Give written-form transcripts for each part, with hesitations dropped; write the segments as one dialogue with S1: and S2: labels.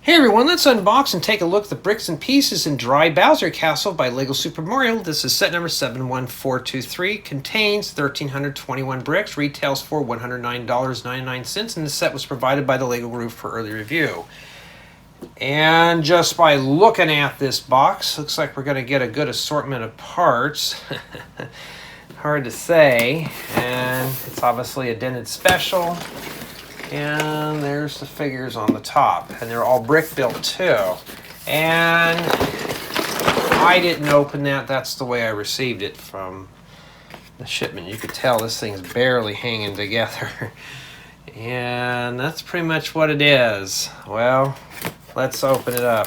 S1: Hey everyone, let's unbox and take a look at the bricks and pieces in Dry Bowser Castle by LEGO Super Mario. This is set number 71423, contains 1,321 bricks, retails for $109.99, and the set was provided by the LEGO Group for early review. And just by looking at this box, looks like we're going to get a good assortment of parts. Hard to say, and it's obviously a dented special. And there's the figures on the top, and they're all brick built too. And I didn't open that. That's the way I received it from the shipment. You could tell this thing's barely hanging together. And that's pretty much what it is. Well, let's open it up.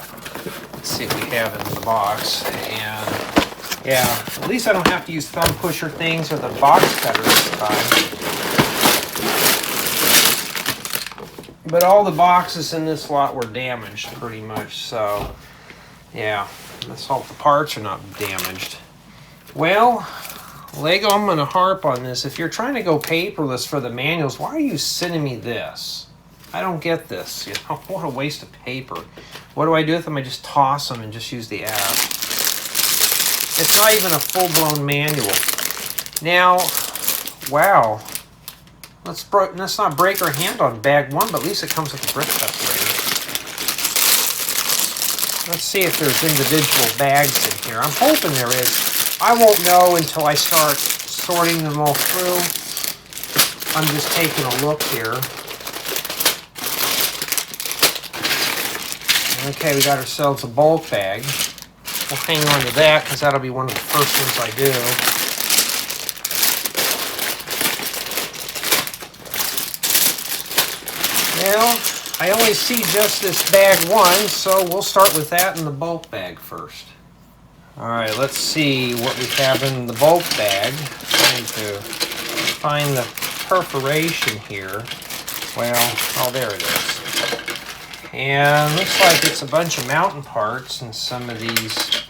S1: Let's see what we have in the box. And yeah, at least I don't have to use thumb pusher things or the box cutter this time. But all the boxes in this lot were damaged pretty much, so yeah, let's hope the parts are not damaged. Well, LEGO, I'm going to harp on this. If you're trying to go paperless for the manuals, why are you sending me this? I don't get this. You know, what a waste of paper. What do I do with them? I just toss them and just use the app. It's not even a full-blown manual. Now, wow. Let's not break our hand on bag one, but at least it comes with a brick separator. Let's see if there's individual bags in here. I'm hoping there is. I won't know until I start sorting them all through. I'm just taking a look here. Okay, we got ourselves a bulk bag. We'll hang on to that because that'll be one of the first things I do. Well, I only see just this bag one, so we'll start with that in the bulk bag first. Alright, let's see what we have in the bulk bag. I'm trying to find the perforation here. Well, oh, there it is. And looks like it's a bunch of mountain parts and some of these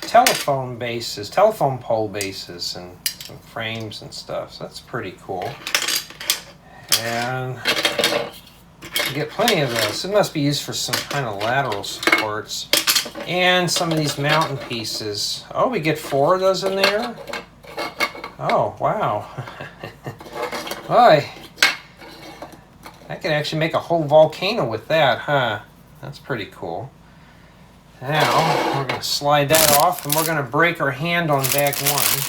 S1: telephone pole bases, and some frames and stuff. So that's pretty cool. And you get plenty of this. It must be used for some kind of lateral supports. And some of these mountain pieces. Oh, we get 4 of those in there? Oh, wow. Boy, I could actually make a whole volcano with that, huh? That's pretty cool. Now, we're going to slide that off, and we're going to break our hand on bag one.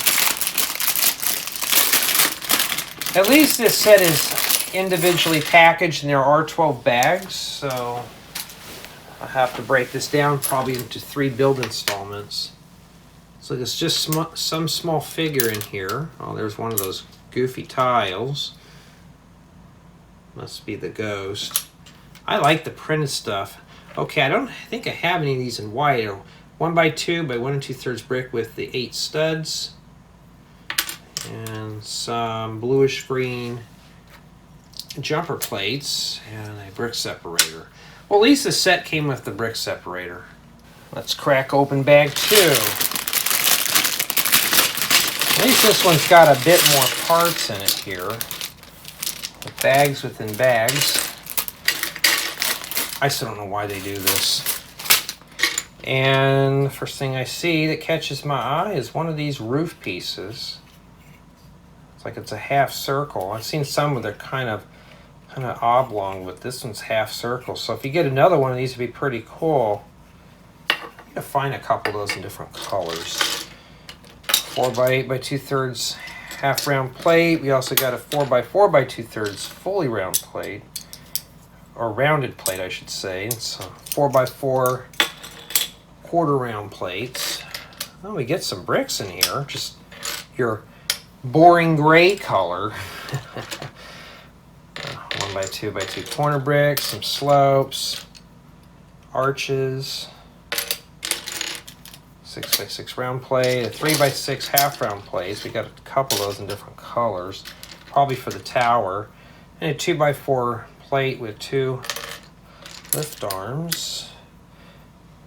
S1: At least this set is individually packaged, and there are 12 bags, so I'll have to break this down probably into 3 build installments. So there's just some small figure in here. Oh, there's one of those goofy tiles. Must be the ghost. I like the printed stuff. Okay, I don't think I have any of these in white. 1x2 by 1 2/3 brick with the 8 studs. And some bluish green jumper plates and a brick separator. Well, at least the set came with the brick separator. Let's crack open bag 2. At least this one's got a bit more parts in it here. With bags within bags. I still don't know why they do this. And the first thing I see that catches my eye is one of these roof pieces. It's like it's a half circle. I've seen some where they're kind of oblong, but this one's half circle. So if you get another one of these, it'd be pretty cool. You gotta find a couple of those in different colors. 4x8 by 2/3 half round plate. We also got a 4x4 by 2/3 fully round plate, or rounded plate, I should say. It's 4x4 quarter round plates. Oh, we get some bricks in here. Just your boring gray color. 1x2 by 2 corner bricks, some slopes, arches, 6x6 round plate, a 3x6 half round plate. We got a couple of those in different colors, probably for the tower, and a 2x4 plate with 2 lift arms,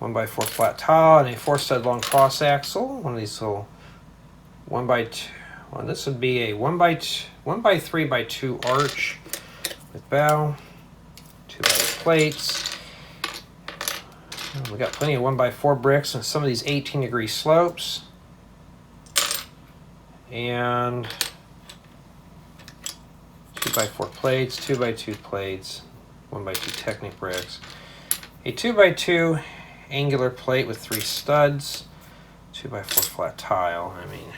S1: 1x4 flat tile, and a 4-stud long cross axle. One of these little 1x2. Well, this would be a 1x3 by 2 arch with bow, 2x8 plates. We got plenty of 1x4 bricks and some of these 18-degree slopes. And 2x4 plates, 2x2 plates, 1x2 Technic bricks. A 2x2 angular plate with 3 studs, 2x4 flat tile. I mean,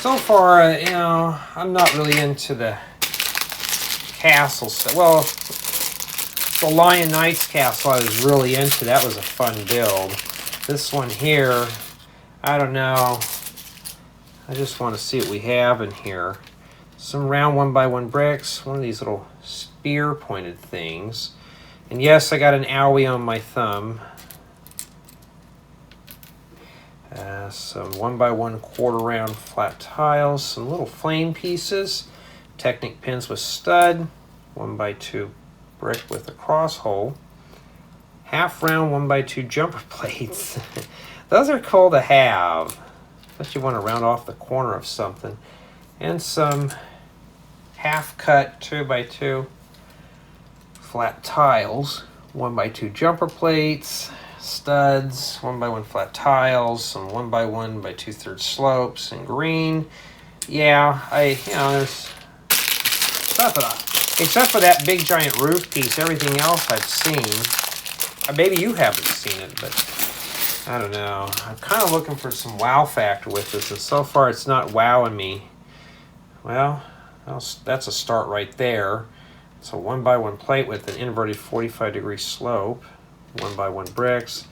S1: so far, you know, I'm not really into the castle stuff. Well, the Lion Knights castle I was really into. That was a fun build. This one here, I don't know. I just want to see what we have in here. Some round 1x1 bricks, one of these little spear pointed things. And yes, I got an owie on my thumb. Some 1x1 quarter round flat tiles, some little flame pieces, Technic pins with stud, 1x2 brick with a cross hole, half round 1x2 jumper plates. Those are cool to have, especially when you want to round off the corner of something. And some half cut 2x2 flat tiles, 1x2 jumper plates, studs, 1x1 flat tiles, some 1x1 by 2/3 slopes in green. Yeah, there's except for that big giant roof piece, everything else I've seen. Maybe you haven't seen it, but I don't know. I'm kind of looking for some wow factor with this, and so far it's not wowing me. Well, that's a start right there. So 1x1 plate with an inverted 45-degree slope, 1x1 bricks.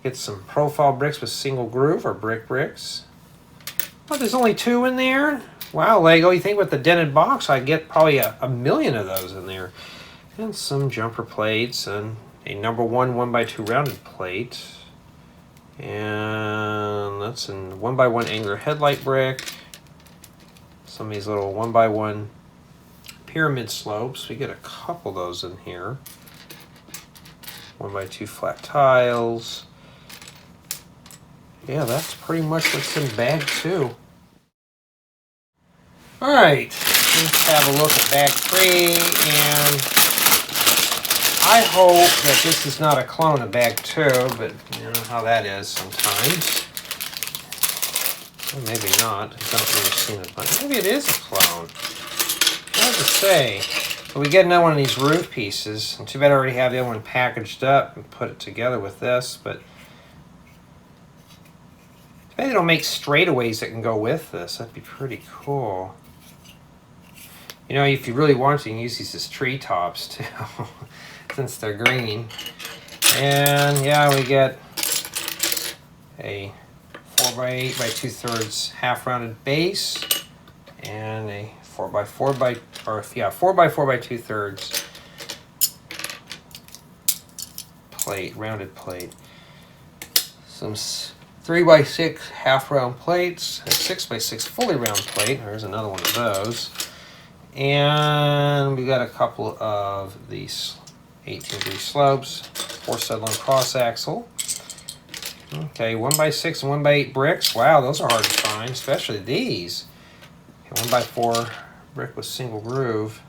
S1: Get some profile bricks with single groove or brick bricks. Oh, there's only 2 in there? Wow, Lego, you think with the dented box I'd get probably a million of those in there. And some jumper plates and a number 1 1x2 rounded plate. And that's a 1x1 angular headlight brick. Some of these little 1x1 pyramid slopes. We get a couple of those in here. 1x2 flat tiles. Yeah, that's pretty much what's in bag 2. Alright, let's have a look at bag 3, and I hope that this is not a clone of bag 2, but you know how that is sometimes. Or maybe not. I haven't really seen it, but maybe it is a clone. Hard to say. But we get another one of these roof pieces, and too bad I already have the other one packaged up and put it together with this, but too bad they don't make straightaways that can go with this. That'd be pretty cool. You know, if you really want to, you can use these as treetops too, since they're green. And yeah, we get a 4x8 by 2/3 half rounded base, and a 4x4 by 4x4 by 2/3 plate, rounded plate. Some 3x6 half round plates, a 6x6 fully round plate. There's another one of those. And we got a couple of these 18-degree slopes, 4 stud long cross axle. Okay, 1x6 and 1x8 bricks. Wow, those are hard to find, especially these. 1x4 brick with single groove.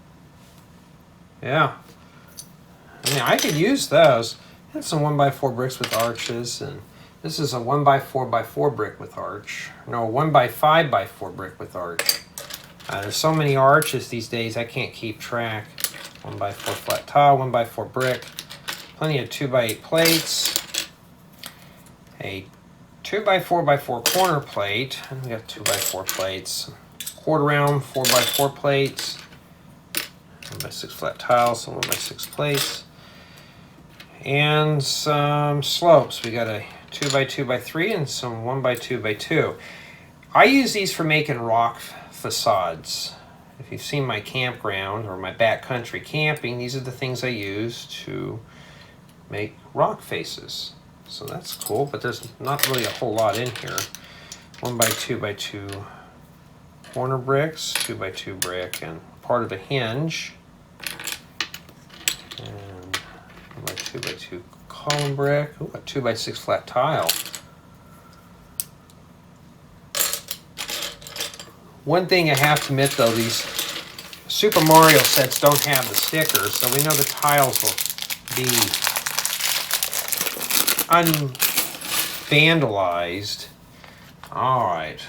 S1: Yeah. I mean, I could use those. And some 1x4 bricks with arches. And this is a 1x4x4 brick with arch. No, 1x5x4 brick with arch. There's so many arches these days, I can't keep track. 1x4 flat tile, 1x4 brick. Plenty of 2x8 plates. A 2x4x4 corner plate. And we got 2x4 plates. Quarter round 4x4 plates. 1x6 flat tiles, some 1x6 plates. And some slopes. We got a 2x2x3 and some 1x2x2. I use these for making rock facades. If you've seen my campground or my backcountry camping, these are the things I use to make rock faces. So that's cool, but there's not really a whole lot in here. 1x2x2 corner bricks, 2x2 brick, and part of a hinge. And 1x2x2 column brick. Ooh, a 2x6 flat tile. One thing I have to admit though, these Super Mario sets don't have the stickers, so we know the tiles will be unvandalized. All right.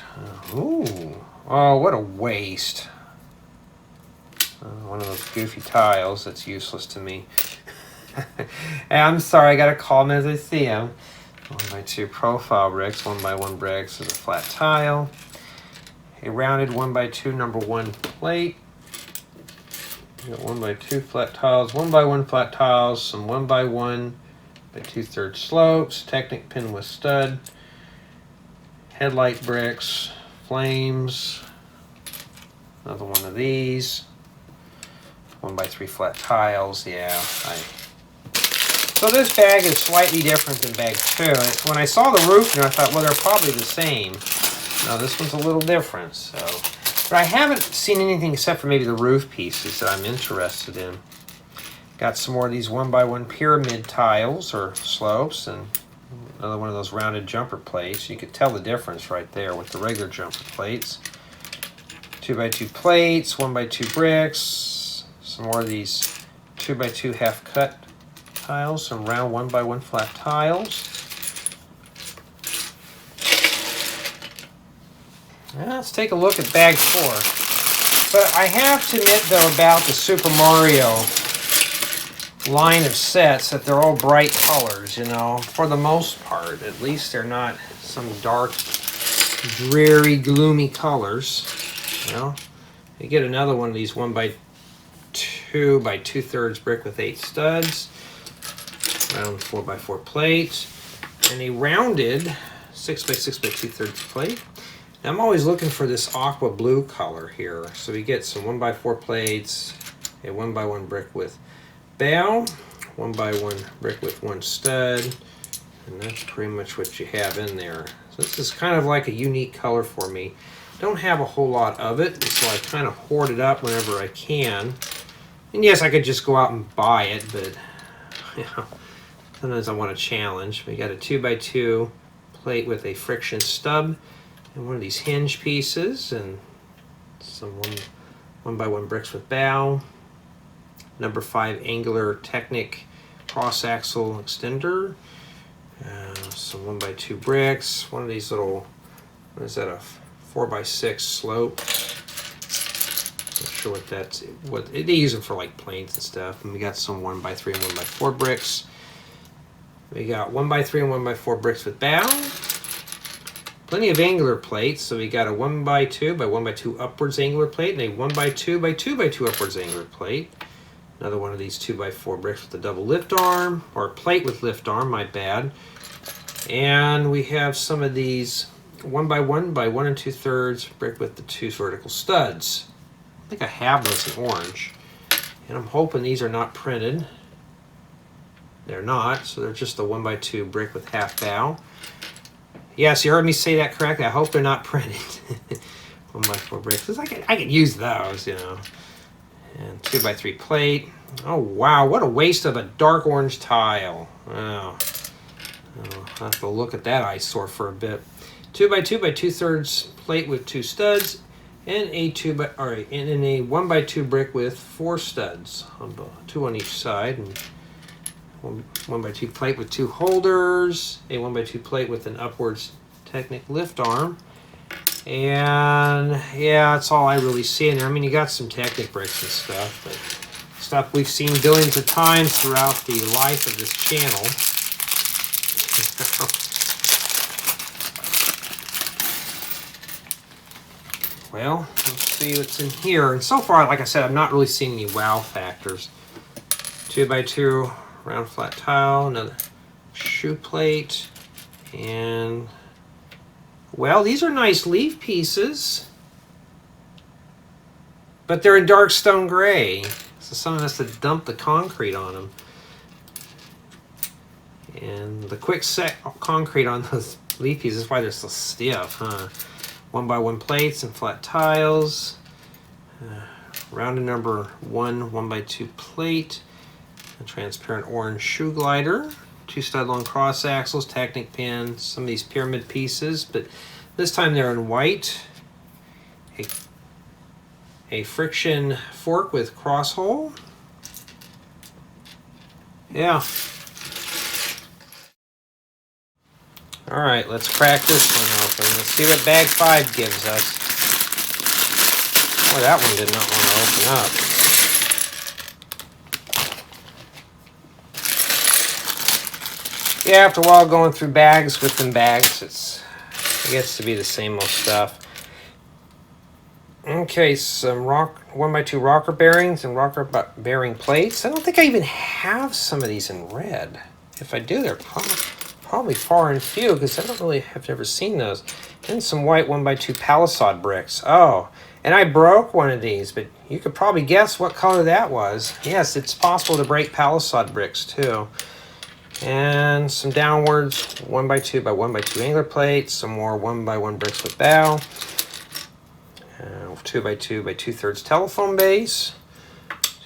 S1: Ooh. Oh, what a waste. One of those goofy tiles that's useless to me. I'm sorry, I gotta call them as I see them. 1x2 profile bricks, 1x1 bricks is a flat tile. A rounded 1x2 number 1 plate. You got 1x2 flat tiles, 1x1 flat tiles, some 1x1 by 2/3 slopes, Technic pin with stud, headlight bricks, flames, another one of these, 1x3 flat tiles. Yeah, so this bag is slightly different than bag 2. When I saw the roof there, I thought, well, they're probably the same. No, this one's a little different. So, but I haven't seen anything except for maybe the roof pieces that I'm interested in. Got some more of these 1x1 pyramid tiles or slopes, and another one of those rounded jumper plates. You could tell the difference right there with the regular jumper plates. 2x2 plates, 1x2 bricks, some more of these 2x2 half cut tiles, some round 1x1 flat tiles. Now let's take a look at bag 4. But I have to admit, though, about the Super Mario line of sets that they're all bright colors, you know, for the most part. At least they're not some dark, dreary, gloomy colors. You know, you get another one of these 1x2 by 2/3 brick with 8 studs, round 4x4 plate, and a rounded 6x6 by 2/3 plate. Now I'm always looking for this aqua blue color here. So we get some 1x4 plates, a 1x1 brick with bow, 1x1 brick with 1 stud, and that's pretty much what you have in there. So this is kind of like a unique color for me. Don't have a whole lot of it, so I kind of hoard it up whenever I can. And yes, I could just go out and buy it, but you know, sometimes I want a challenge. We got a 2x2 plate with a friction stub and one of these hinge pieces, and some 1x1 bricks with bow. Number 5 angular Technic cross axle extender. Some 1x2 bricks. One of these little, what is that, a 4x6 slope? Not sure what that's, what they use them for, like planes and stuff. And we got some 1x3 and 1x4 bricks. We got 1x3 and 1x4 bricks with bow. Plenty of angular plates. So we got a 1x2 by 1x2 upwards angular plate and a 1x2 by 2x2 upwards angular plate. Another one of these 2x4 bricks with a double lift arm, or a plate with lift arm, my bad. And we have some of these 1x1 by 1 2/3 brick with the 2 vertical studs. I think I have those in orange. And I'm hoping these are not printed. They're not, so they're just a 1x2 brick with half bow. Yes, you heard me say that correctly. I hope they're not printed. 1x4 bricks. I could use those, you know. And 2x3 plate. Oh wow, what a waste of a dark orange tile. Oh, I'll have to look at that eyesore for a bit. 2x2 by 2/3 plate with 2 studs, and a 1x2 brick with 4 studs, 2 on each side, and 1x2 plate with 2 holders, a 1x2 plate with an upwards Technic lift arm. And yeah, that's all I really see in there. I mean, you got some Technic bricks and stuff, but stuff we've seen billions of times throughout the life of this channel. Well, let's see what's in here. And so far, like I said, I'm not really seeing any wow factors. 2x2 round flat tile, another shoe plate, and well, these are nice leaf pieces, but they're in dark stone gray, so someone has to dump the concrete on them. And the quick set concrete on those leaf pieces is why they're so stiff, huh? 1x1 plates and flat tiles. Rounded number 1 1x2 plate. A transparent orange shoe glider. 2 stud long cross axles, Technic pin, some of these pyramid pieces, but this time they're in white. A friction fork with cross hole. Yeah. All right, let's crack this one open. Let's see what bag 5 gives us. Oh, that one did not want to open up. Yeah, after a while going through bags within bags, it gets to be the same old stuff. Okay, some 1x2 rocker bearings and rocker bearing plates. I don't think I even have some of these in red. If I do, they're probably far and few because I don't really have ever seen those. And some white 1x2 palisade bricks. Oh, and I broke one of these, but you could probably guess what color that was. Yes, it's possible to break palisade bricks too. And some downwards 1x2 by 1x2 angler plates. Some more 1x1 bricks with bow. 2x2 by 2/3 telephone base,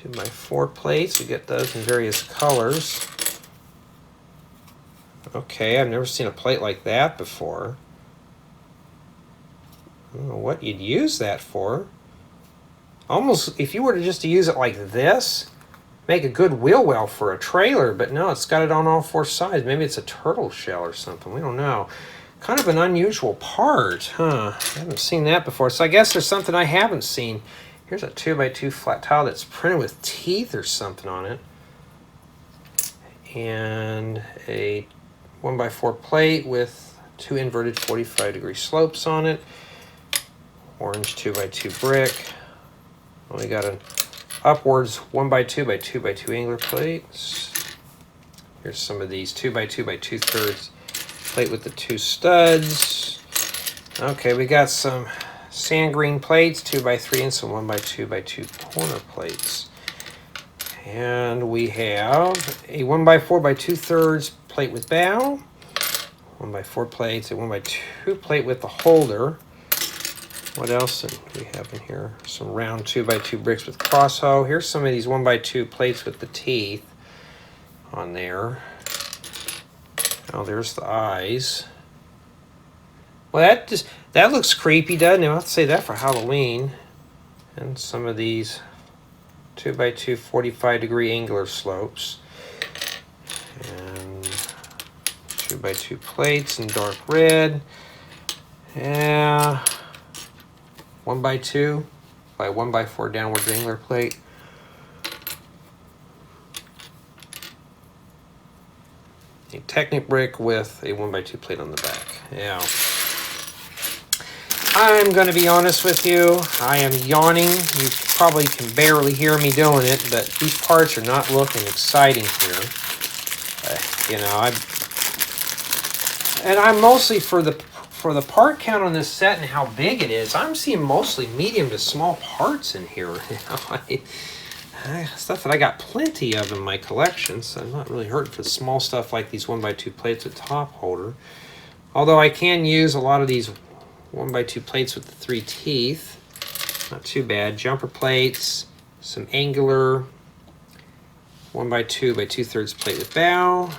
S1: 2x4 plates. We get those in various colors. Okay, I've never seen a plate like that before. I don't know what you'd use that for. Almost, if you were to just use it like this, make a good wheel well for a trailer, but no, it's got it on all 4 sides. Maybe it's a turtle shell or something. We don't know. Kind of an unusual part, huh? I haven't seen that before, so I guess there's something I haven't seen. Here's a 2x2 flat tile that's printed with teeth or something on it. And a 1x4 plate with 2 inverted 45-degree slopes on it. Orange 2x2 brick. We got an upwards 1x2 by 2x2 angler plates. Here's some of these 2x2 by 2/3 plate with the 2 studs. Okay, we got some sand green plates, 2x3, and some 1x2 by 2 corner plates. And we have a 1x4 by 2/3 plate with bow, 1x4 plates, a 1x2 plate with the holder. What else do we have in here? Some round 2x2 bricks with cross hoe. Here's some of these 1x2 plates with the teeth on there. Oh, there's the eyes. Well, that looks creepy, doesn't it? I'll have to say that for Halloween. And some of these 2x2 45-degree angular slopes. And 2x2 plates in dark red. Yeah. 1x2 by 1x4 downward angler plate. A Technic brick with a 1x2 plate on the back. Yeah. I'm going to be honest with you. I am yawning. You probably can barely hear me doing it, but these parts are not looking exciting here. I'm mostly for the part count on this set and how big it is. I'm seeing mostly medium to small parts in here. Stuff that I got plenty of in my collection, so I'm not really hurting for the small stuff like these 1x2 plates with top holder. Although I can use a lot of these 1x2 plates with the 3 teeth. Not too bad. Jumper plates, some angular 1x2 by 2/3 plate with bow.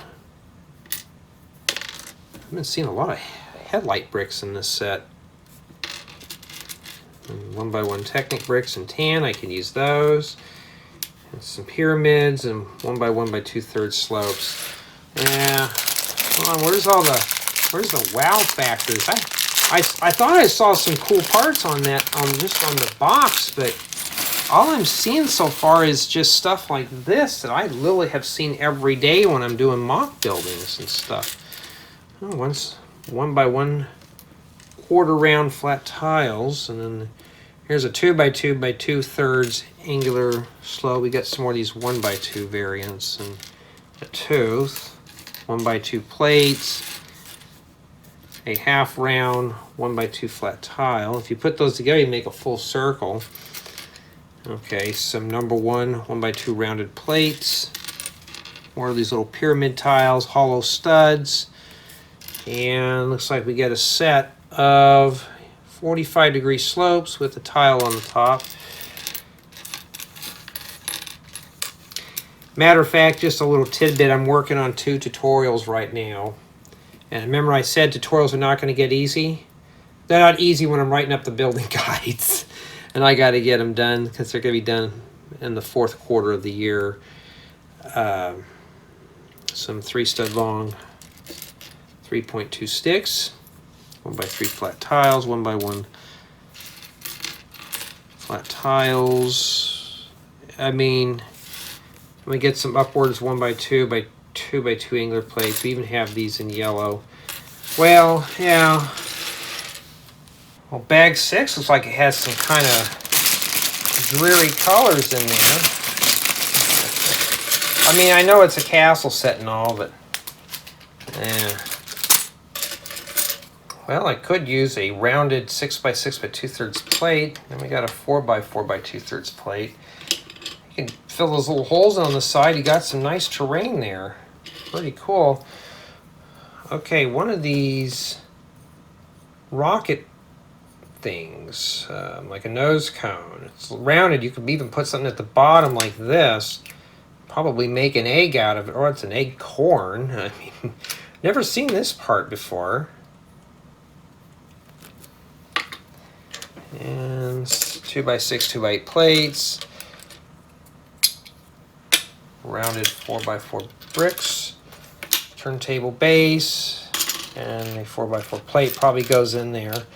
S1: I've been seeing a lot of headlight bricks in this set. 1x1 Technic bricks in tan, I can use those. And some pyramids and 1x1 by 2/3 slopes. Yeah, come on, where's the wow factors? I thought I saw some cool parts on that, just on the box, but all I'm seeing so far is just stuff like this that I literally have seen every day when I'm doing mock buildings and stuff. Oh, 1x1 quarter round flat tiles, and then here's a 2x2 by 2/3 angular slope. We got some more of these 1x2 variants, and a tooth, 1x2 plates, a half round 1x2 flat tile. If you put those together, you make a full circle. Okay, some number 1x2 rounded plates, more of these little pyramid tiles, hollow studs, and looks like we get a set of 45-degree slopes with a tile on the top. Matter of fact, just a little tidbit, I'm working on 2 tutorials right now. And remember I said tutorials are not going to get easy? They're not easy when I'm writing up the building guides. And I got to get them done because they're going to be done in the 4th quarter of the year. some 3-stud long 3.2 sticks, 1x3 flat tiles, 1x1 flat tiles. I mean, we get some upwards 1x2 by 2x2 angler plates. We even have these in yellow. Well, yeah. Well, bag 6 looks like it has some kind of dreary colors in there. I mean, I know it's a castle set and all, but well, I could use a rounded 6x6 by 2/3 plate. Then we got a 4x4 by 2/3 plate. You can fill those little holes on the side. You got some nice terrain there. Pretty cool. Okay, one of these rocket things, like a nose cone. It's rounded. You could even put something at the bottom like this. Probably make an egg out of it, or it's an egg corn. I mean, never seen this part before. And 2x6, 2x8 plates. Rounded 4x4 bricks. Turntable base. And a 4x4 plate probably goes in there.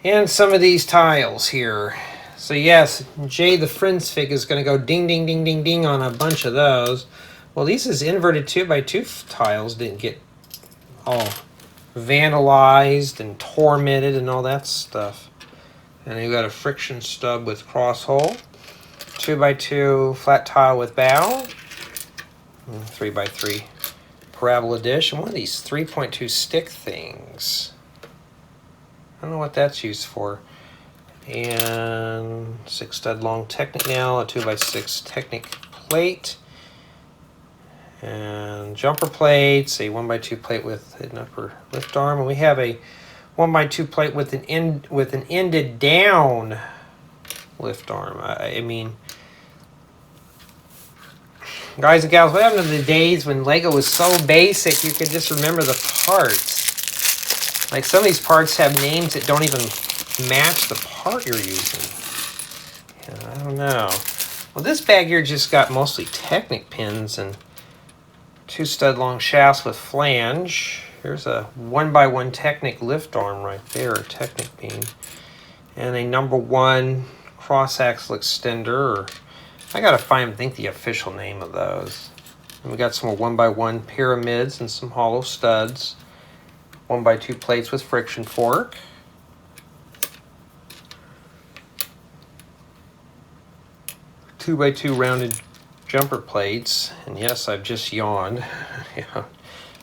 S1: And some of these tiles here. So yes, Jay the Friends Fig is going to go ding, ding, ding, ding, ding on a bunch of those. Well, these is inverted 2x2 tiles. Didn't get all vandalized and tormented and all that stuff. And you've got a friction stub with cross hole. 2x2 flat tile with bow. 3x3 parabola dish. And one of these 3.2 stick things. I don't know what that's used for. And 6-stud long Technic nail, a 2x6 Technic plate, and jumper plates, a 1x2 plate with an upper lift arm, and we have a 1x2 plate with an ended down lift arm. I mean, guys and gals, what happened to the days when Lego was so basic you could just remember the parts? Like, some of these parts have names that don't even match the part you're using. Yeah, I don't know. Well, this bag here just got mostly Technic pins and 2-stud long shafts with flange. Here's a 1x1 Technic lift arm right there, a Technic beam. And a number 1 cross-axle extender. Or I gotta think the official name of those. And we got some more 1x1 pyramids and some hollow studs. 1x2 plates with friction fork. 2x2 rounded jumper plates, and yes, I've just yawned.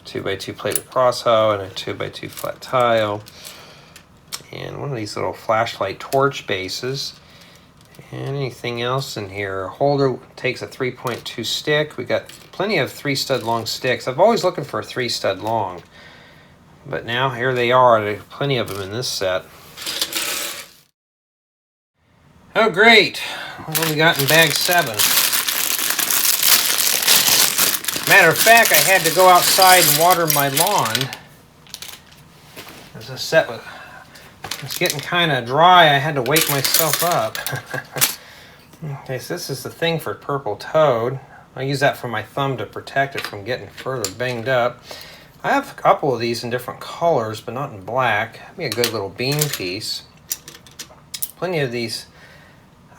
S1: 2x2 plate with cross hoe and a 2x2 flat tile, and one of these little flashlight torch bases. And anything else in here? A holder takes a 3.2 stick. We got plenty of 3-stud long sticks. I've always looking for a 3-stud long, but now here they are. There's plenty of them in this set. Oh, great. What have we got in bag 7? Matter of fact, I had to go outside and water my lawn. As a set was, it's getting kind of dry. I had to wake myself up. Okay, so this is the thing for purple toad. I use that for my thumb to protect it from getting further banged up. I have a couple of these in different colors, but not in black. That'd be a good little beam piece. Plenty of these.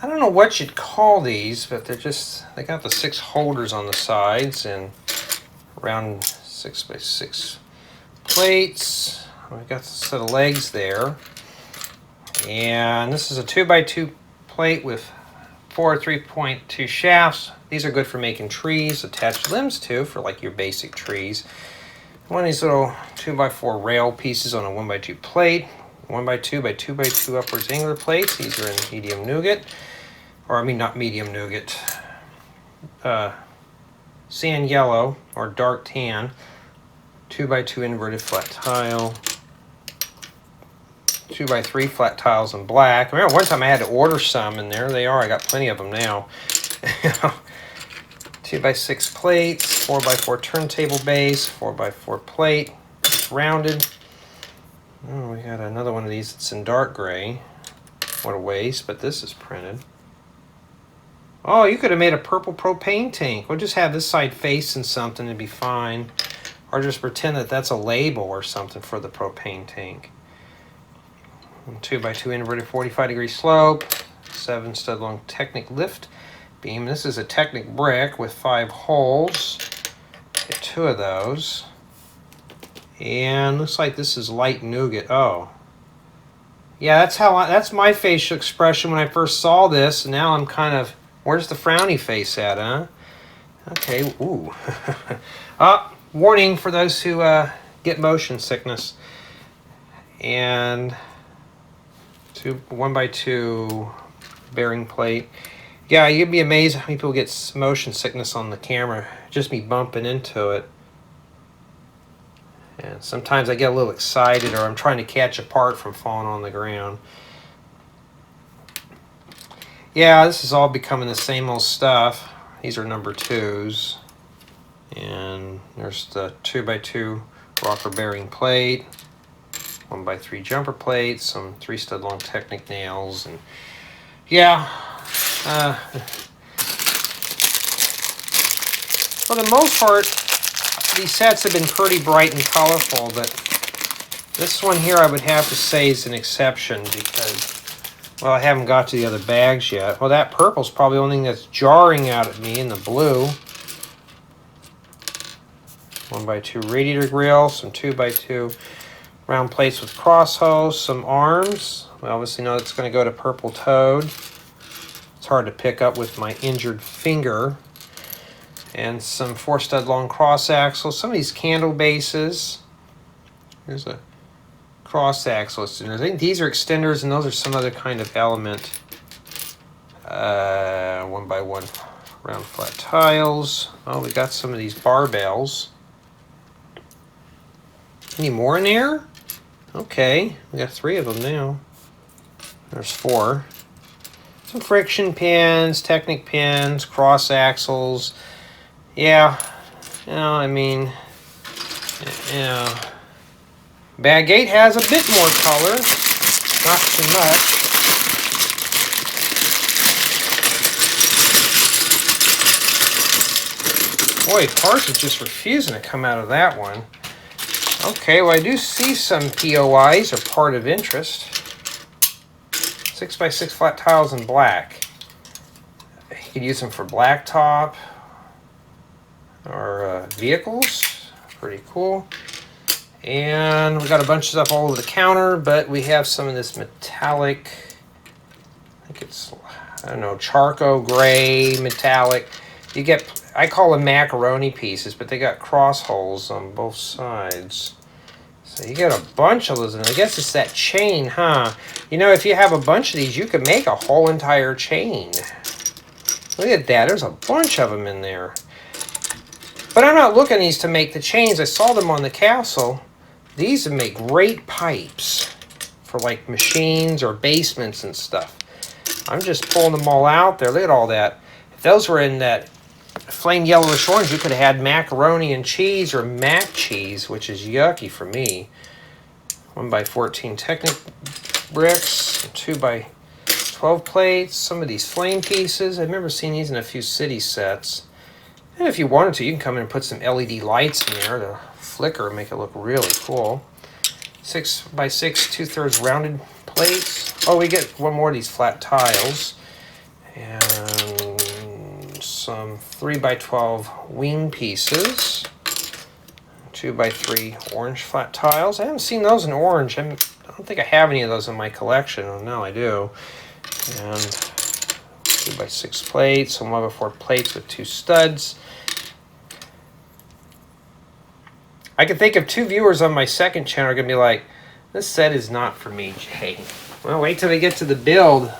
S1: I don't know what you'd call these, but they got the 6 holders on the sides and round 6x6 plates. We've got a set of legs there. And this is a 2x2 plate with 4 3.2 shafts. These are good for making trees, attached limbs to, for like your basic trees. One of these little 2x4 rail pieces on a 1x2 plate. 1x2 by 2x2 upwards angler plates. These are in medium nougat. Or I mean, not medium nougat, sand yellow or dark tan, 2x2 inverted flat tile, 2x3 flat tiles in black. I remember one time I had to order some, and there they are. I got plenty of them now. 2x6 plates, 4x4 turntable base, 4x4 plate. It's rounded. Oh, we got another one of these that's in dark gray. What a waste, but this is printed. Oh, you could have made a purple propane tank. We'll just have this side facing something and be fine. Or just pretend that that's a label or something for the propane tank. 2x2 inverted 45-degree slope. 7 stud long Technic lift beam. This is a Technic brick with 5 holes. Get 2 of those. And looks like this is light nougat. Oh. Yeah, that's my facial expression when I first saw this. And now I'm kind of, where's the frowny face at, huh? Okay, ooh. Warning for those who get motion sickness. And 1x2 bearing plate. Yeah, you'd be amazed how many people get motion sickness on the camera. Just me bumping into it. And sometimes I get a little excited or I'm trying to catch a part from falling on the ground. Yeah, this is all becoming the same old stuff. These are number 2s. And there's the 2x2 rocker bearing plate. 1x3 jumper plates, some 3 stud long Technic nails, and yeah, for the most part, these sets have been pretty bright and colorful, but this one here I would have to say is an exception because, well, I haven't got to the other bags yet. Well, that purple's probably the only thing that's jarring out at me, and the blue. 1x2 radiator grill, some 2x2 round plates with cross hose, some arms. We obviously know it's going to go to purple toad. It's hard to pick up with my injured finger. And some 4 stud long cross axles. Some of these candle bases. Here's a cross axle extender. I think these are extenders and those are some other kind of element. 1x1 round flat tiles. Oh, we got some of these barbells. Any more in there? Okay, we got 3 of them now. There's 4. Some friction pins, Technic pins, cross axles. Yeah, you know, I mean, you know, bag 8 has a bit more color, not too much. Boy, parts are just refusing to come out of that one. Okay, well I do see some POIs are part of interest. 6x6 flat tiles in black. You could use them for blacktop or vehicles. Pretty cool. And we got a bunch of stuff all over the counter, but we have some of this metallic, I think it's, I don't know, charcoal gray metallic. You get, I call them macaroni pieces, but they got cross holes on both sides. So you get a bunch of those, and I guess it's that chain, huh? You know, if you have a bunch of these, you could make a whole entire chain. Look at that, there's a bunch of them in there. But I'm not looking at these to make the chains. I saw them on the castle. These would make great pipes for like machines or basements and stuff. I'm just pulling them all out there. Look at all that. If those were in that flame yellowish orange, you could have had macaroni and cheese or mac cheese, which is yucky for me. 1x14 Technic bricks, 2x12 plates, some of these flame pieces. I've never seen these in a few city sets. And if you wanted to, you can come in and put some LED lights in there to flicker and make it look really cool. 6x6 2/3 rounded plates. Oh, we get one more of these flat tiles. And some 3x12 wing pieces. 2x3 orange flat tiles. I haven't seen those in orange. I don't think I have any of those in my collection. Oh, no, I do. And 2x6 plates, some 1x4 plates with 2 studs. I can think of 2 viewers on my second channel are going to be like, this set is not for me, Jay. Well, wait till we get to the build.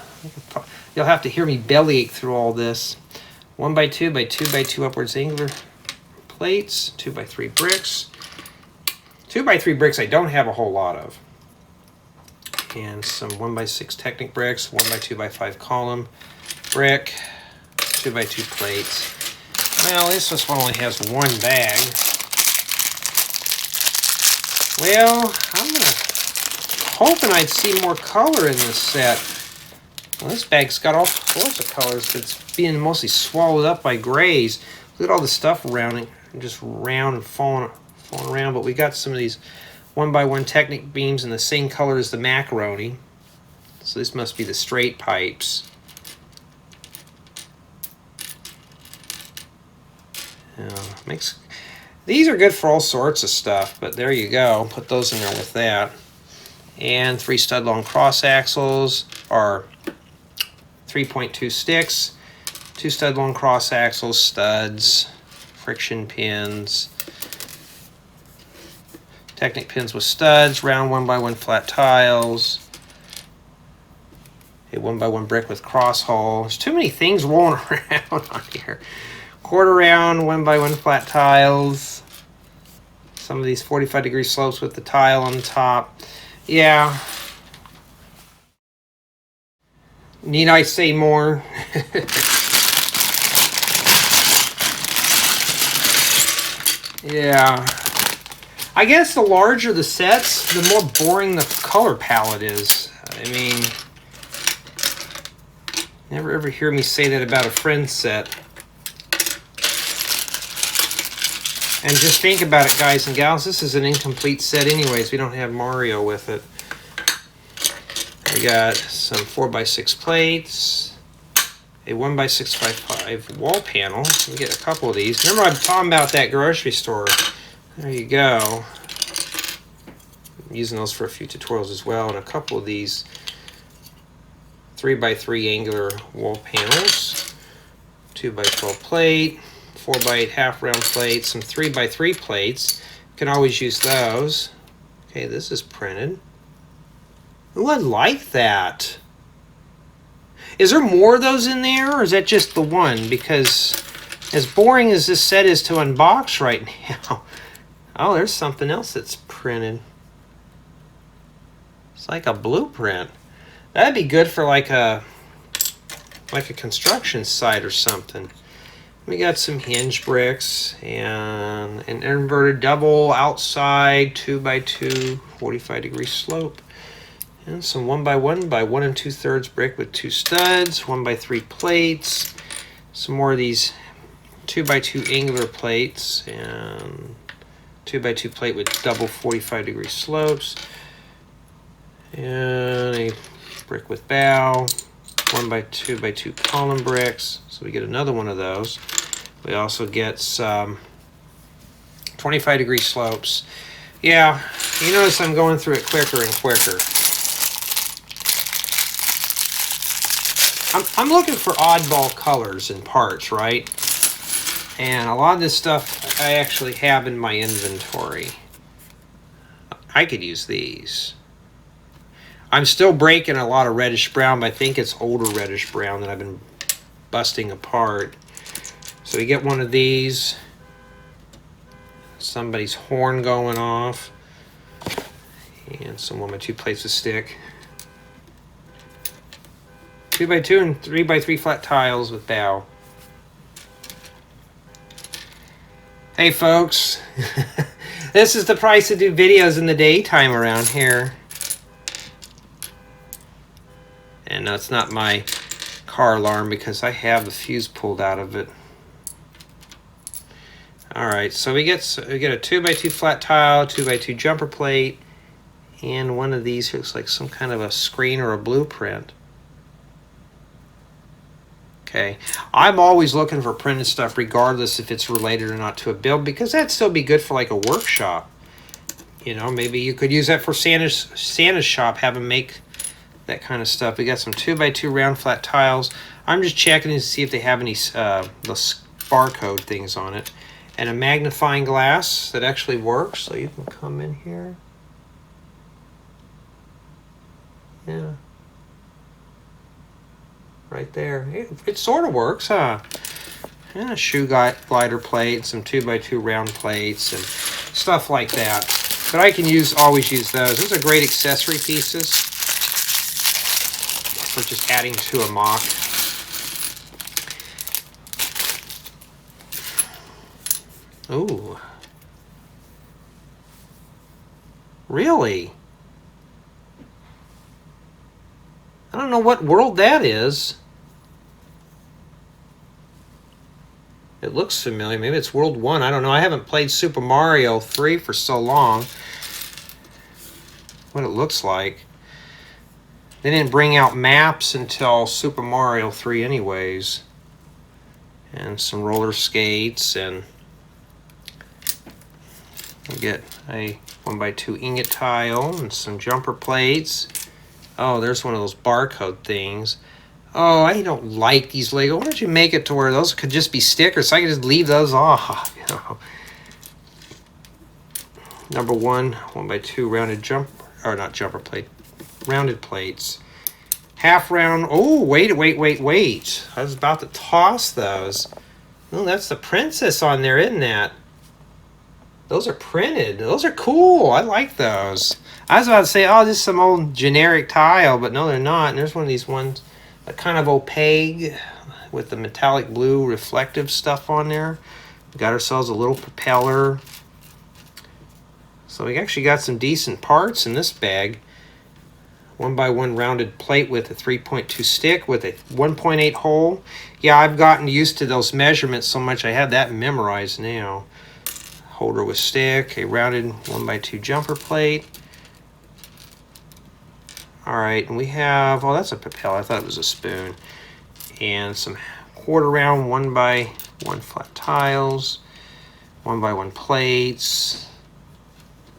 S1: You'll have to hear me bellyache through all this. 1x2 by 2x2 upwards angular plates, 2x3 bricks. 2x3 bricks I don't have a whole lot of. And some 1x6 Technic bricks, 1x2x5 column brick, 2x2 plates. Well, this one only has 1 bag. Well, I'm hoping I'd see more color in this set. Well, this bag's got all sorts of colors. It's being mostly swallowed up by grays. Look at all the stuff around it, just round and falling around. But we got some of these 1x1 Technic beams in the same color as the macaroni. So this must be the straight pipes. These are good for all sorts of stuff, but there you go. Put those in there with that. And 3 stud long cross axles are 3.2 sticks, 2 stud long cross axles, studs, friction pins, Technic pins with studs, round 1x1 flat tiles, a 1x1 brick with cross hole. There's too many things rolling around on here. Quarter round 1x1 flat tiles. Some of these 45-degree slopes with the tile on the top. Yeah. Need I say more? Yeah. I guess the larger the sets, the more boring the color palette is. I mean, never ever hear me say that about a Friends set. And just think about it, guys and gals. This is an incomplete set anyways. We don't have Mario with it. We got some 4x6 plates, a 1x6x5 wall panel. We get a couple of these. Remember I'm talking about that grocery store. There you go. I'm using those for a few tutorials as well. And a couple of these 3x3 angular wall panels, 2x12 plate, 4x8 half round plates, some 3x3 plates. You can always use those. Okay, this is printed. Ooh, I like that. Is there more of those in there, or is that just the one? Because as boring as this set is to unbox right now, oh, there's something else that's printed. It's like a blueprint. That'd be good for like a construction site or something. We got some hinge bricks and an inverted double outside 2x2 45-degree slope. And some 1x1 by 1 2/3 brick with 2 studs, 1x3 plates, some more of these 2x2 angular plates, and 2x2 plate with double 45-degree slopes, and a brick with bow, 1x2 column bricks. So we get another one of those. We also get some 25-degree slopes. Yeah, you notice I'm going through it quicker and quicker. I'm looking for oddball colors and parts, right? And a lot of this stuff I actually have in my inventory. I could use these. I'm still breaking a lot of reddish brown, but I think it's older reddish brown that I've been busting apart. So we get one of these. Somebody's horn going off. And some 1x2 plates of stick. 2x2 and 3x3 flat tiles with bow. Hey folks, this is the price to do videos in the daytime around here. And no, it's not my car alarm because I have the fuse pulled out of it. Alright, so we get a 2x2 flat tile, 2x2 jumper plate, and one of these looks like some kind of a screen or a blueprint. Okay, I'm always looking for printed stuff regardless if it's related or not to a build, because that'd still be good for like a workshop. You know, maybe you could use that for Santa's shop, have him make that kind of stuff. We got some 2x2 round flat tiles. I'm just checking to see if they have any the barcode things on it. And a magnifying glass that actually works, so you can come in here. Yeah. Right there. It sort of works, huh? And a shoe glider plate, some 2x2 round plates, and stuff like that. But I can always use those. Those are great accessory pieces for just adding to a mock. Ooh. Really? I don't know what world that is. It looks familiar. Maybe it's World 1. I don't know. I haven't played Super Mario 3 for so long. What it looks like. They didn't bring out maps until Super Mario 3 anyways. And some roller skates, and you get a 1x2 ingot tile and some jumper plates. Oh, there's one of those barcode things. Oh, I don't like these Lego. Why don't you make it to where those could just be stickers so I could just leave those off? You know. Number 1, 1x2 rounded not jumper plate, rounded plates. Half round. Oh, wait. I was about to toss those. Oh, that's the princess on there, isn't that? Those are printed. Those are cool. I like those. I was about to say, oh, this is some old generic tile, but no, they're not. And there's one of these ones, kind of opaque with the metallic blue reflective stuff on there. We got ourselves a little propeller. So we actually got some decent parts in this bag. 1x1 rounded plate with a 3.2 stick with a 1.8 hole. Yeah, I've gotten used to those measurements so much I have that memorized now. Holder with stick, a rounded 1x2 jumper plate. Alright, and we have, oh, that's a propeller. I thought it was a spoon. And some quarter round 1x1 flat tiles, 1x1 plates,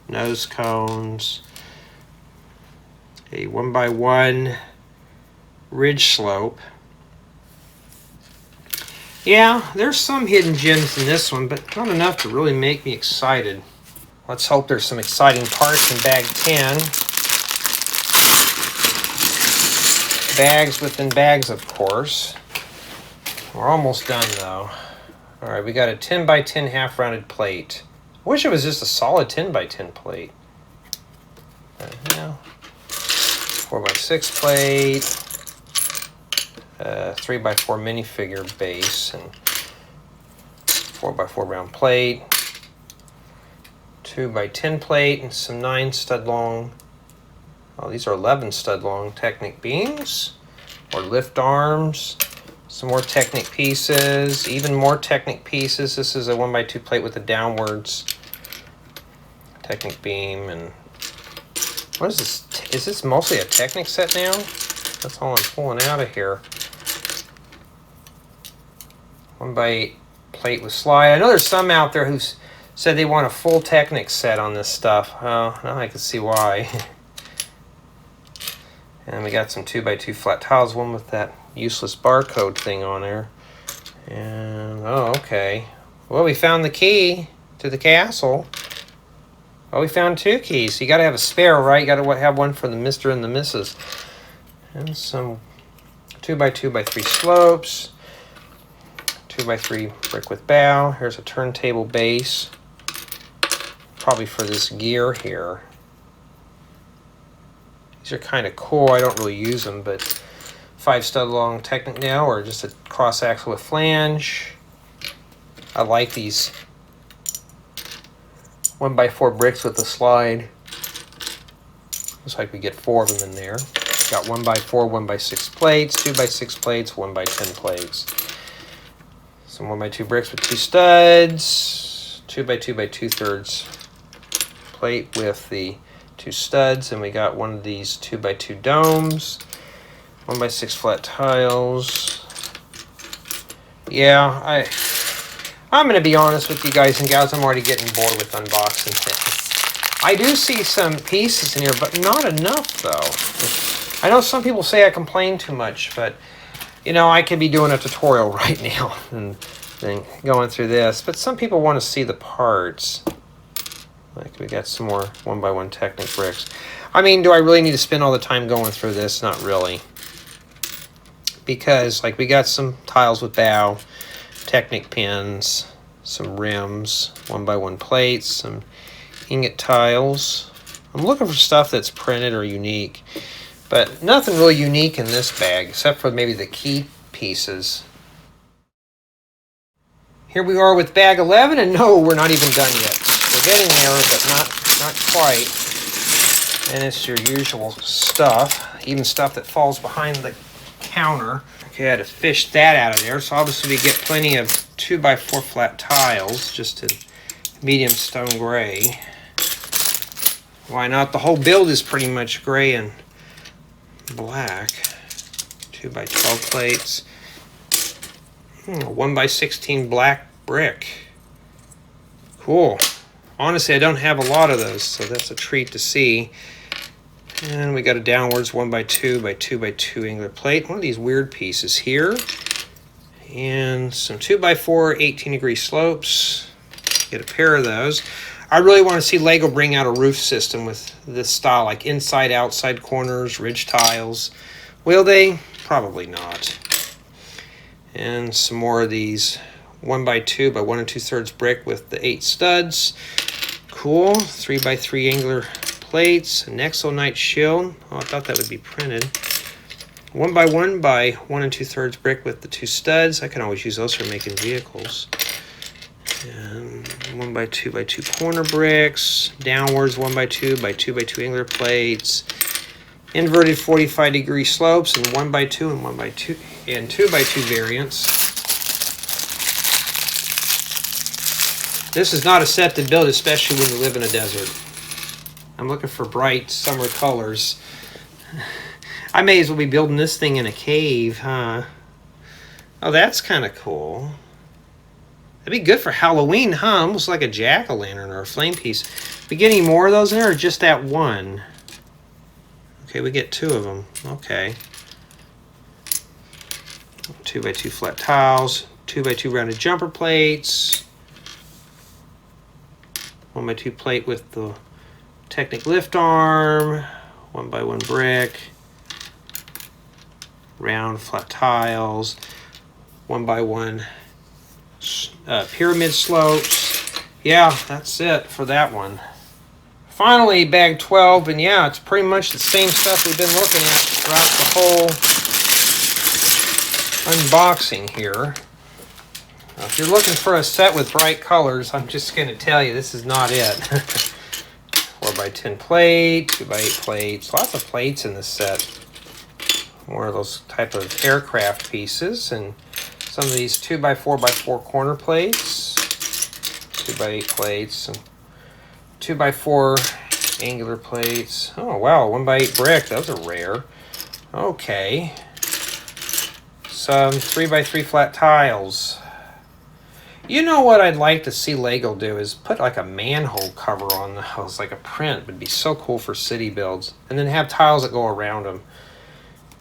S1: nose cones, a 1x1 ridge slope. Yeah, there's some hidden gems in this one, but not enough to really make me excited. Let's hope there's some exciting parts in bag 10. Bags within bags, of course. We're almost done, though. All right, we got a 10x10 half-rounded plate. I wish it was just a solid 10x10 plate. Yeah. 4x6 plate. 3x4 minifigure base and 4x4 round plate, 2x10 plate, and some 9 stud long. Oh, these are 11 stud long Technic beams or lift arms. Some more Technic pieces, even more Technic pieces. This is a 1x2 plate with a downwards Technic beam. And what is this? Is this mostly a Technic set now? That's all I'm pulling out of here. 1x8 plate with slide. I know there's some out there who said they want a full Technic set on this stuff. Oh, now I can see why. And we got some 2x2 flat tiles, one with that useless barcode thing on there. And, oh, okay. Well, we found the key to the castle. Oh, we found 2 keys. So you got to have a spare, right? You got to have one for the Mr. and the Mrs. And some 2x2x3 slopes. 2x3 brick with bow. Here's a turntable base. Probably for this gear here. These are kind of cool. I don't really use them, but 5 stud long Technic now, or just a cross axle with flange. I like these 1x4 bricks with the slide. Looks like we get 4 of them in there. Got 1x4, 1x6 plates, 2x6 plates, 1x10 plates. Some 1x2 bricks with 2 studs, 2x2 by 2/3 plate with the 2 studs, and we got one of these 2x2 domes, 1x6 flat tiles. Yeah, I'm going to be honest with you guys and gals, I'm already getting bored with unboxing things. I do see some pieces in here, but not enough, though. I know some people say I complain too much, but, you know, I could be doing a tutorial right now and going through this. But some people want to see the parts. Like, we got some more 1x1 Technic bricks. I mean, do I really need to spend all the time going through this? Not really. Because, like, we got some tiles with bow, Technic pins, some rims, 1x1 plates, some ingot tiles. I'm looking for stuff that's printed or unique. But nothing really unique in this bag, except for maybe the key pieces. Here we are with bag 11, and no, we're not even done yet. We're getting there, but not quite. And it's your usual stuff. even stuff that falls behind the counter. Okay, I had to fish that out of there. So obviously we get plenty of 2x4 flat tiles, just in medium stone gray. Why not? The whole build is pretty much gray and black. 2x12 plates. 1x16 black brick. Cool. Honestly, I don't have a lot of those, so that's a treat to see. And we got a downwards 1x2 by 2x2 angular plate. One of these weird pieces here. And some 2x4 18-degree slopes. Get a pair of those. I really want to see Lego bring out a roof system with this style, like inside, outside corners, ridge tiles. Will they? Probably not. And some more of these 1x2 by 1 2/3 brick with the 8 studs. Cool. 3x3 angular plates. An Exonite shield. Oh, I thought that would be printed. 1x1 by 1 2/3 brick with the 2 studs. I can always use those for making vehicles. And 1x2 by 2 corner bricks. Downwards 1x2 by 2x2 angular plates. Inverted 45-degree slopes and 1x2 and 1x2 and 2x2 variants. This is not a set to build, especially when you live in a desert. I'm looking for bright summer colors. I may as well be building this thing in a cave, huh? Oh, that's kind of cool. That'd be good for Halloween, huh? Almost like a jack-o'-lantern or a flame piece. We get any more of those in there, or just that one? Okay, we get 2 of them. Okay. 2x2 flat tiles, 2x2 rounded jumper plates, 1x2 plate with the Technic lift arm, 1x1 brick, round flat tiles, 1x1 pyramid slopes. Yeah, that's it for that one. Finally, bag 12, and yeah, it's pretty much the same stuff we've been looking at throughout the whole unboxing here. Now, if you're looking for a set with bright colors, I'm just going to tell you this is not it. 4x10 plate, 2x8 plates, lots of plates in this set. More of those type of aircraft pieces, and some of these 2x4x4 corner plates, 2x8 plates, and 2x4 angular plates. Oh wow, 1x8 brick, those are rare. Okay. Some 3x3 flat tiles. You know what I'd like to see Lego do is put like a manhole cover on the house, like a print. Would be so cool for city builds. And then have tiles that go around them.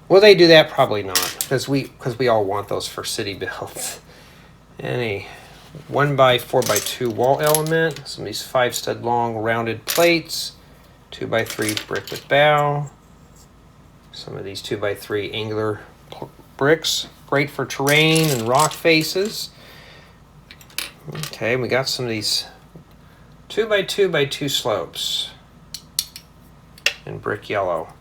S1: Will they do that? Probably not, because we all want those for city builds. Any 1x4x2 wall element, some of these 5-stud long rounded plates, 2x3 brick with bow, some of these 2x3 angular bricks, great for terrain and rock faces. Okay, we got some of these 2x2x2 slopes in brick yellow.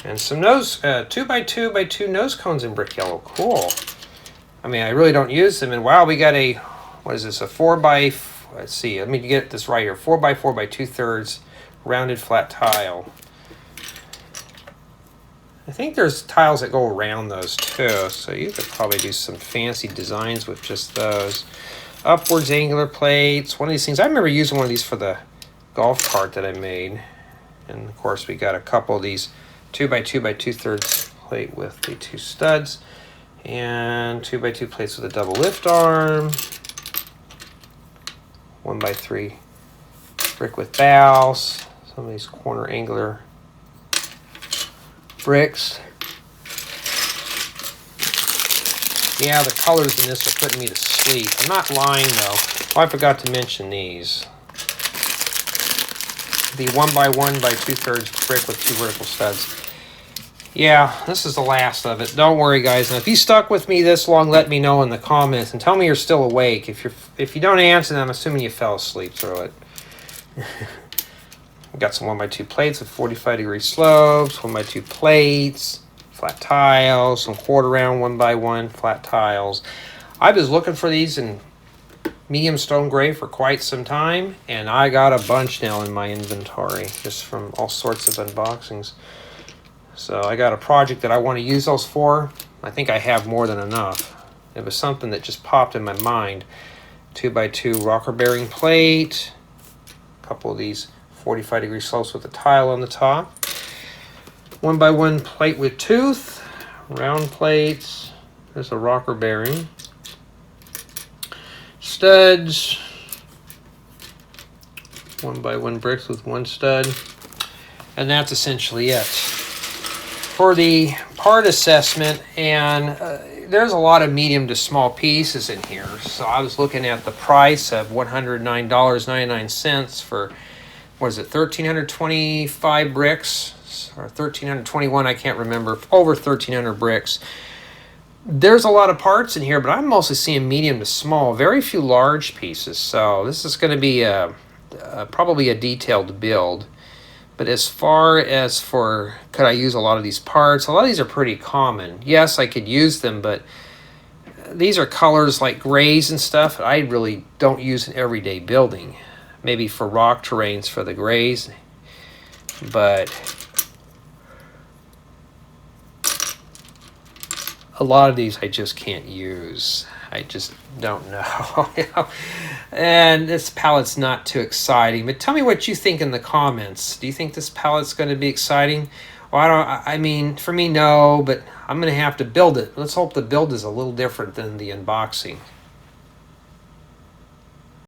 S1: And some 2x2x2 nose cones in brick yellow. Cool. I mean, I really don't use them. And wow, we got a, what is this, a 4x, let's see, let me get this right here, 4x4 by 2/3 rounded flat tile. I think there's tiles that go around those too, so you could probably do some fancy designs with just those. Upwards angular plates, one of these things. I remember using one of these for the golf cart that I made. And of course we got a couple of these 2x2 by 2/3 plate with the 2 studs. And 2x2 plates with a double lift arm. 1x3 brick with bows. Some of these corner angular bricks. Yeah, the colors in this are putting me to sleep. I'm not lying though. Oh, I forgot to mention these. The 1x1 by 2/3 brick with 2 vertical studs. Yeah, this is the last of it. Don't worry, guys. Now, if you stuck with me this long, let me know in the comments and tell me you're still awake. If you don't answer them, I'm assuming you fell asleep through it. We've got some 1x2 plates with 45-degree slopes, 1x2 plates, flat tiles, some quarter round 1x1 flat tiles. I was looking for these in medium stone gray for quite some time, and I got a bunch now in my inventory, just from all sorts of unboxings. So I got a project that I want to use those for. I think I have more than enough. It was something that just popped in my mind. 2x2 rocker bearing plate. A couple of these 45-degree slopes with a tile on the top. 1x1 plate with tooth. Round plates. There's a rocker bearing. Studs. 1x1 bricks with one stud. And that's essentially it. For the part assessment, and there's a lot of medium to small pieces in here. So I was looking at the price of $109.99 for, what is it, 1,325 bricks? Or 1,321, I can't remember. Over 1,300 bricks. There's a lot of parts in here, but I'm mostly seeing medium to small. Very few large pieces. So this is going to be probably a detailed build. But as far as for, could I use a lot of these parts? A lot of these are pretty common. Yes, I could use them, but these are colors like grays and stuff I really don't use in everyday building. Maybe for rock terrains for the grays. But a lot of these I just can't use. I just don't know. And this palette's not too exciting. But tell me what you think in the comments. Do you think this palette's going to be exciting? Well, I mean, for me, no, but I'm going to have to build it. Let's hope the build is a little different than the unboxing.